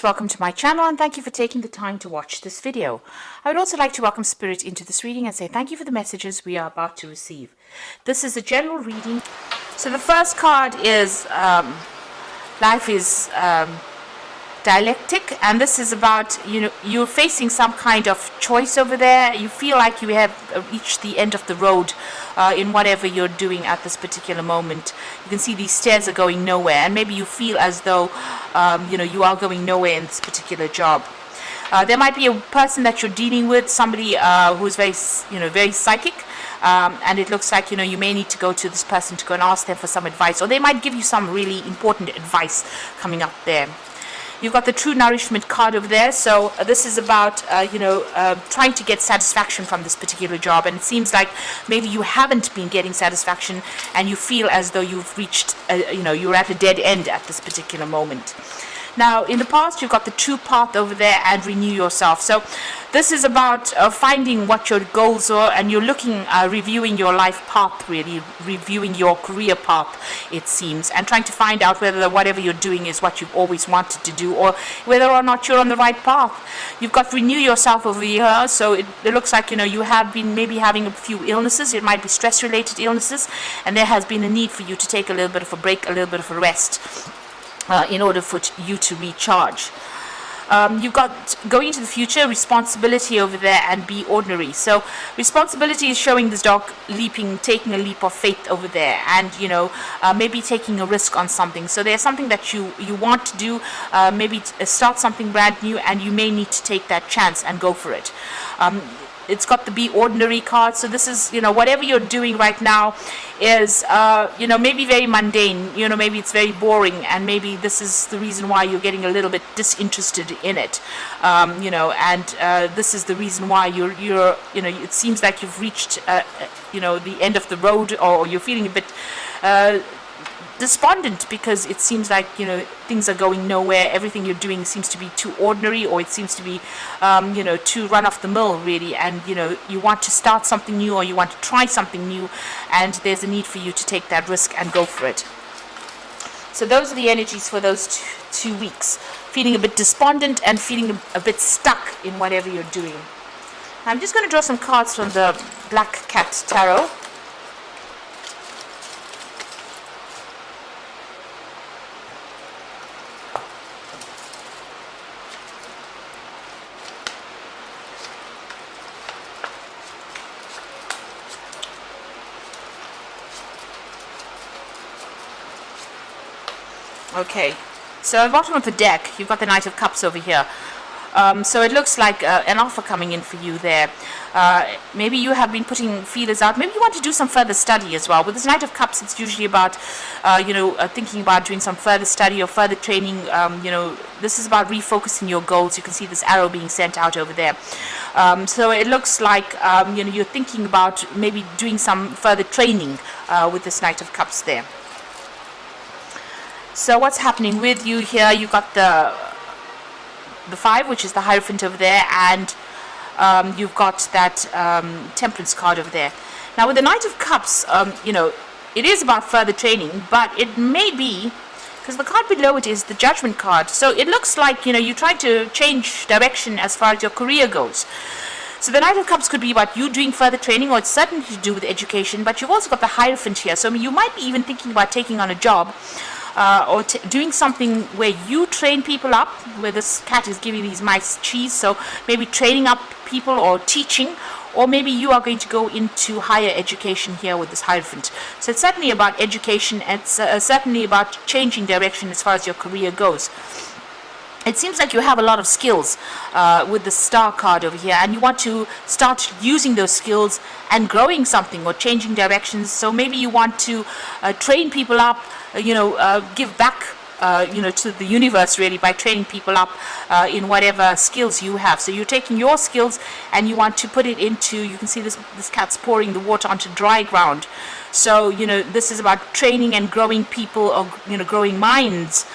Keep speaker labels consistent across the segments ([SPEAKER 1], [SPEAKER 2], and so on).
[SPEAKER 1] Welcome to my channel and thank you for taking the time to watch this video. I would also like to welcome Spirit into this reading and say thank you for the messages we are about to receive. This is a general reading. So the first card is life is dialectic, and this is about, you're facing some kind of choice over there. You feel like you have reached the end of the road in whatever you're doing at this particular moment. You can see these stairs are going nowhere, and maybe you feel as though you are going nowhere in this particular job. There might be a person that you're dealing with, somebody who's very psychic, and it looks like you may need to go to this person to go and ask them for some advice, or they might give you some really important advice coming up there. You've got the True Nourishment card over there, so this is about trying to get satisfaction from this particular job, and it seems like maybe you haven't been getting satisfaction and you feel as though you've reached you're at a dead end at this particular moment. Now, in the past, you've got the True Path over there and Renew Yourself. So this is about finding what your goals are, and you're looking, reviewing your life path, really, reviewing your career path, it seems, and trying to find out whether whatever you're doing is what you've always wanted to do, or whether or not you're on the right path. You've got Renew Yourself over here, so it looks like, you have been maybe having a few illnesses. It might be stress-related illnesses, and there has been a need for you to take a little bit of a break, a little bit of a rest, in order for you to recharge. You've got going into the future, responsibility over there, and be ordinary. So responsibility is showing this dog taking a leap of faith over there, and maybe taking a risk on something. So there's something that you want to do, maybe start something brand new, and you may need to take that chance and go for it. It's got the Be Ordinary card, so this is, whatever you're doing right now is, maybe very mundane, maybe it's very boring, and maybe this is the reason why you're getting a little bit disinterested in it, and this is the reason why you're it seems like you've reached, the end of the road, or you're feeling a bit despondent, because it seems like things are going nowhere. Everything you're doing seems to be too ordinary, or it seems to be too run off the mill, really, and you want to start something new, or you want to try something new, and there's a need for you to take that risk and go for it. So those are the energies for those two weeks, feeling a bit despondent and feeling a bit stuck in whatever you're doing. I'm just going to draw some cards from the Black Cat Tarot. Okay, so at the bottom of the deck, you've got the Knight of Cups over here. So it looks like an offer coming in for you there. Maybe you have been putting feelers out. Maybe you want to do some further study as well. With this Knight of Cups, it's usually about, thinking about doing some further study or further training. This is about refocusing your goals. You can see this arrow being sent out over there. So it looks like, you're thinking about maybe doing some further training with this Knight of Cups there. So what's happening with you here? You've got the 5, which is the Hierophant over there, and you've got that Temperance card over there. Now with the Knight of Cups, it is about further training, but it may be, because the card below it is the Judgment card, so it looks like you try to change direction as far as your career goes. So the Knight of Cups could be about you doing further training, or it's certainly to do with education, but you've also got the Hierophant here, so you might be even thinking about taking on a job, or doing something where you train people up, where this cat is giving these mice cheese, so maybe training up people or teaching, or maybe you are going to go into higher education here with this Hierophant. So it's certainly about education, and it's certainly about changing direction as far as your career goes. It seems like you have a lot of skills with the Star card over here, and you want to start using those skills and growing something or changing directions. So maybe you want to train people up, give back to the universe, really, by training people up in whatever skills you have. So you're taking your skills and you want to put it into, you can see this cat's pouring the water onto dry ground. So this is about training and growing people, or growing minds.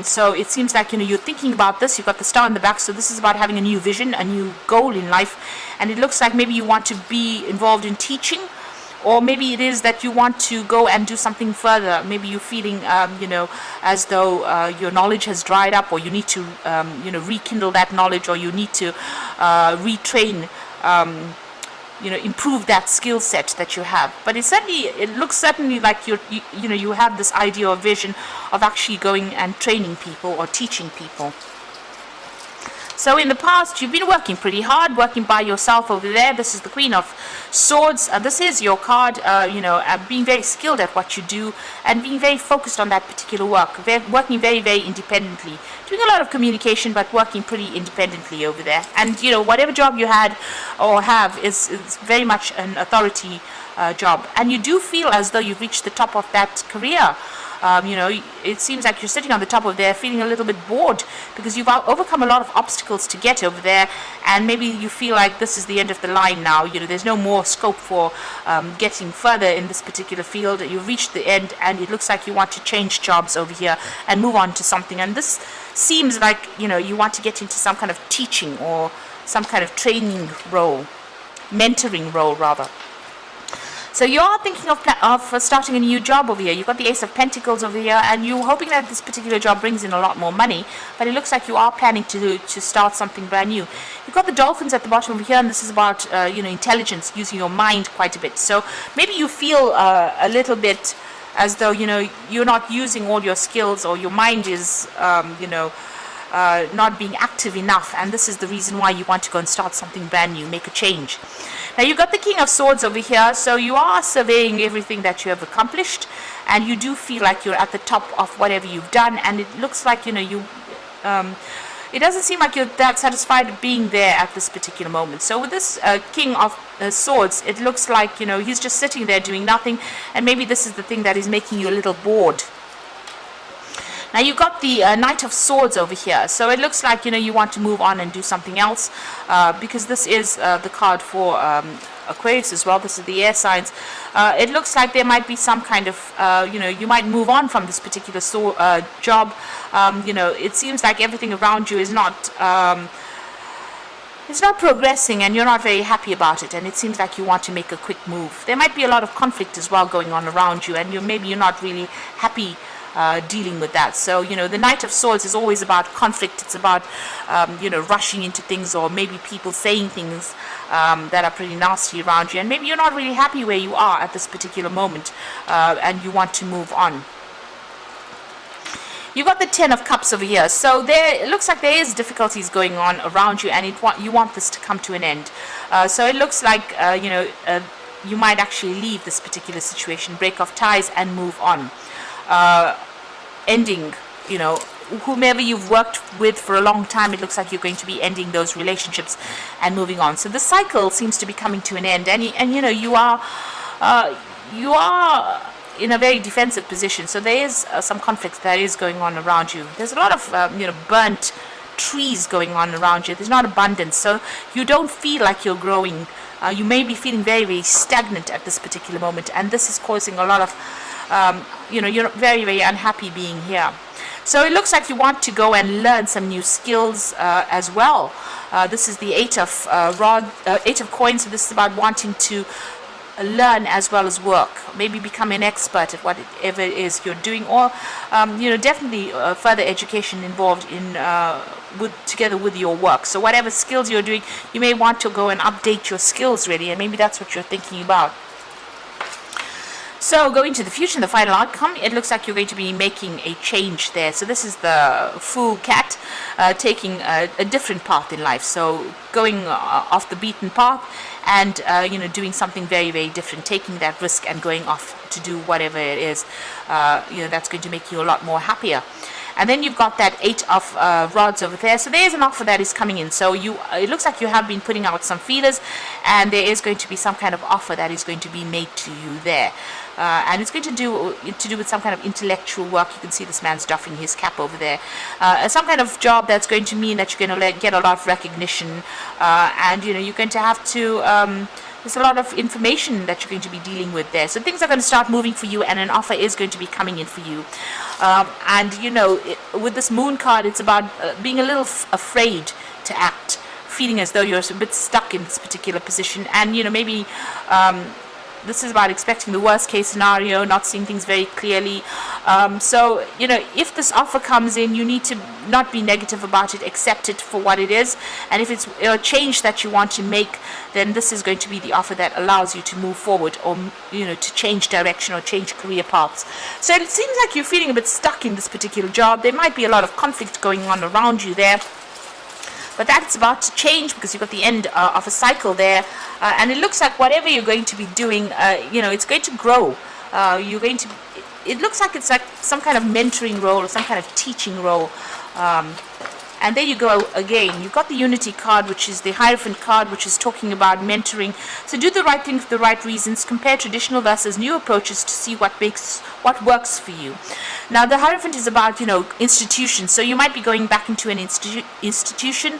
[SPEAKER 1] So it seems like you're thinking about this. You've got the star in the back, so this is about having a new vision, a new goal in life, and it looks like maybe you want to be involved in teaching, or maybe it is that you want to go and do something further. Maybe you're feeling, as though your knowledge has dried up, or you need to, rekindle that knowledge, or you need to retrain, improve that skill set that you have. But it looks certainly like you have this idea or vision of actually going and training people or teaching people. So in the past, you've been working pretty hard, working by yourself over there. This is the Queen of Swords. This is your card, being very skilled at what you do and being very focused on that particular work, working very, very independently, doing a lot of communication, but working pretty independently over there. And, whatever job you had or have is very much an authority job. And you do feel as though you've reached the top of that career. It seems like you're sitting on the top of there feeling a little bit bored because you've overcome a lot of obstacles to get over there, and maybe you feel like this is the end of the line now. There's no more scope for getting further in this particular field. You've reached the end, and it looks like you want to change jobs over here and move on to something. And this seems like, you want to get into some kind of teaching or some kind of training role, mentoring role rather. So you are thinking of starting a new job over here. You've got the Ace of Pentacles over here, and you're hoping that this particular job brings in a lot more money, but it looks like you are planning to start something brand new. You've got the dolphins at the bottom over here, and this is about intelligence, using your mind quite a bit. So maybe you feel a little bit as though you're not using all your skills, or your mind is not being active enough, and this is the reason why you want to go and start something brand new, make a change. Now you've got the King of Swords over here, so you are surveying everything that you have accomplished, and you do feel like you're at the top of whatever you've done, and it looks like it doesn't seem like you're that satisfied being there at this particular moment. So with this King of Swords, it looks like he's just sitting there doing nothing, and maybe this is the thing that is making you a little bored. Now you've got the Knight of Swords over here, so it looks like you want to move on and do something else, because this is the card for Aquarius as well. This is the air signs. It looks like there might be some kind of you might move on from this particular job. It seems like everything around you is not it's not progressing, and you're not very happy about it, and it seems like you want to make a quick move. There might be a lot of conflict as well going on around you, and maybe you're not really happy dealing with that. So the Knight of Swords is always about conflict. It's about rushing into things, or maybe people saying things that are pretty nasty around you, and maybe you're not really happy where you are at this particular moment, and you want to move on. You've got the Ten of Cups over here, so it looks like there is difficulties going on around you, and you want this to come to an end. So it looks like you might actually leave this particular situation, break off ties and move on. Ending, whomever you've worked with for a long time, it looks like you're going to be ending those relationships and moving on. So the cycle seems to be coming to an end, and you are in a very defensive position. So there is some conflict that is going on around you. There's a lot of burnt trees going on around you. There's not abundance, so you don't feel like you're growing. You may be feeling very, very stagnant at this particular moment, and this is causing a lot of you're very, very unhappy being here. So it looks like you want to go and learn some new skills as well. This is the Eight of Coins. So this is about wanting to learn as well as work. Maybe become an expert at whatever it is you're doing, or definitely further education involved in together with your work. So whatever skills you're doing, you may want to go and update your skills really, and maybe that's what you're thinking about. So going to the future and the final outcome, it looks like you're going to be making a change there. So this is the Fool Cat, taking a different path in life. So going off the beaten path, and doing something very, very different, taking that risk and going off to do whatever it is that's going to make you a lot more happier. And then you've got that Eight of Rods over there. So there is an offer that is coming in. So it looks like you have been putting out some feelers, and there is going to be some kind of offer that is going to be made to you there. And it's going to do with some kind of intellectual work. You can see this man's doffing his cap over there. Some kind of job that's going to mean that you're going to get a lot of recognition, and you're going to have to. There's a lot of information that you're going to be dealing with there. So things are going to start moving for you, and an offer is going to be coming in for you. With this Moon card, it's about being a little afraid to act, feeling as though you're a bit stuck in this particular position, and maybe this is about expecting the worst case scenario, not seeing things very clearly. So, if this offer comes in, you need to not be negative about it, accept it for what it is. And if it's a change that you want to make, then this is going to be the offer that allows you to move forward, or, to change direction or change career paths. So it seems like you're feeling a bit stuck in this particular job. There might be a lot of conflict going on around you there. But that's about to change, because you've got the end of a cycle there. And it looks like whatever you're going to be doing, it's going to grow. It looks like it's like some kind of mentoring role or some kind of teaching role. And there you go again. You've got the Unity card, which is the Hierophant card, which is talking about mentoring. So do the right thing for the right reasons. Compare traditional versus new approaches to see what works for you. Now, the Hierophant is about, institutions. So you might be going back into an institution,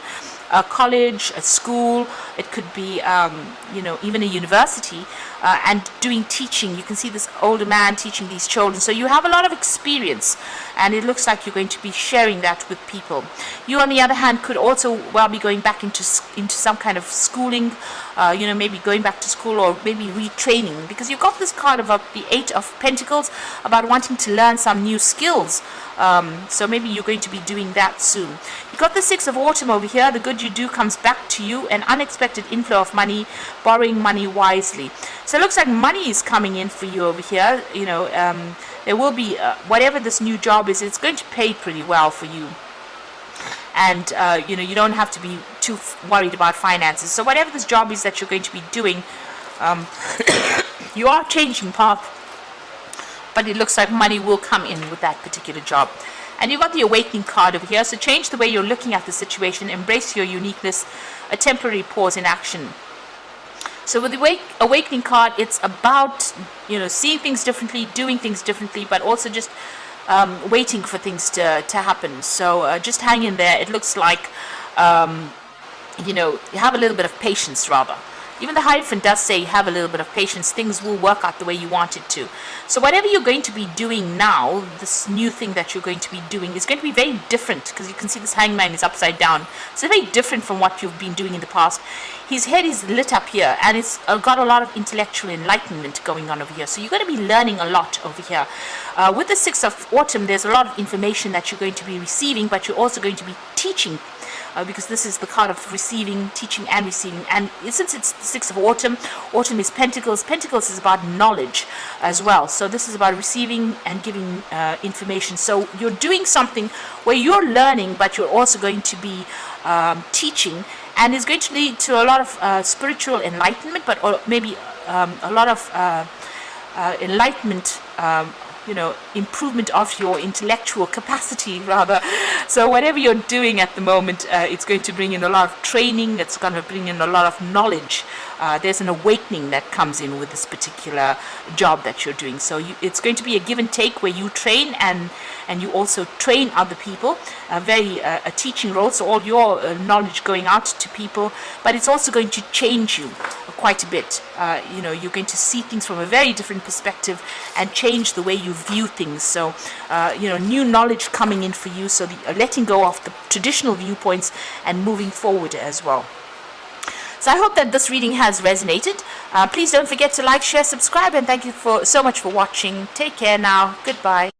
[SPEAKER 1] a college, a school. It could be, even a university, and doing teaching. You can see this older man teaching these children. So you have a lot of experience, and it looks like you're going to be sharing that with people. You, on the other hand, could also well be going back into some kind of schooling, maybe going back to school, or maybe retraining, because you've got this card of the Eight of Pentacles about wanting to learn some new skills. So maybe you're going to be doing that soon. You've got the Six of Autumn over here. The good you do comes back to you, an unexpected inflow of money, borrowing money wisely. So it looks like money is coming in for you over here. There will be, whatever this new job is, it's going to pay pretty well for you. And, you don't have to be too worried about finances. So whatever this job is that you're going to be doing, you are changing path, but it looks like money will come in with that particular job. And you've got the Awakening card over here. So change the way you're looking at the situation, embrace your uniqueness, a temporary pause in action. So with the Awakening card, it's about, seeing things differently, doing things differently, but also just waiting for things to happen. So just hang in there. It looks like, you have a little bit of patience, rather. Even the Hierophant does say have a little bit of patience. Things will work out the way you want it to. So whatever you're going to be doing now, this new thing that you're going to be doing is going to be very different, because you can see this Hangman is upside down. So very different from what you've been doing in the past. His head is lit up here, and it's got a lot of intellectual enlightenment going on over here. So you're going to be learning a lot over here. With the Six of Autumn, there's a lot of information that you're going to be receiving, but you're also going to be teaching. Because this is the card of receiving, teaching and receiving. And since it's the Six of Autumn, Autumn is Pentacles. Pentacles is about knowledge as well. So this is about receiving and giving information. So you're doing something where you're learning, but you're also going to be teaching. And it's going to lead to a lot of spiritual enlightenment, but maybe a lot of enlightenment, improvement of your intellectual capacity, rather. So whatever you're doing at the moment, it's going to bring in a lot of training. It's going to bring in a lot of knowledge. There's an awakening that comes in with this particular job that you're doing. So it's going to be a give and take, where you train and you also train other people. A teaching role, so all your knowledge going out to people, but it's also going to change you quite a bit. You're going to see things from a very different perspective and change the way you view things. So new knowledge coming in for you, so letting go of the traditional viewpoints and moving forward as well. So I hope that this reading has resonated. Please don't forget to like, share, subscribe, and thank you so much for watching. Take care now. Goodbye.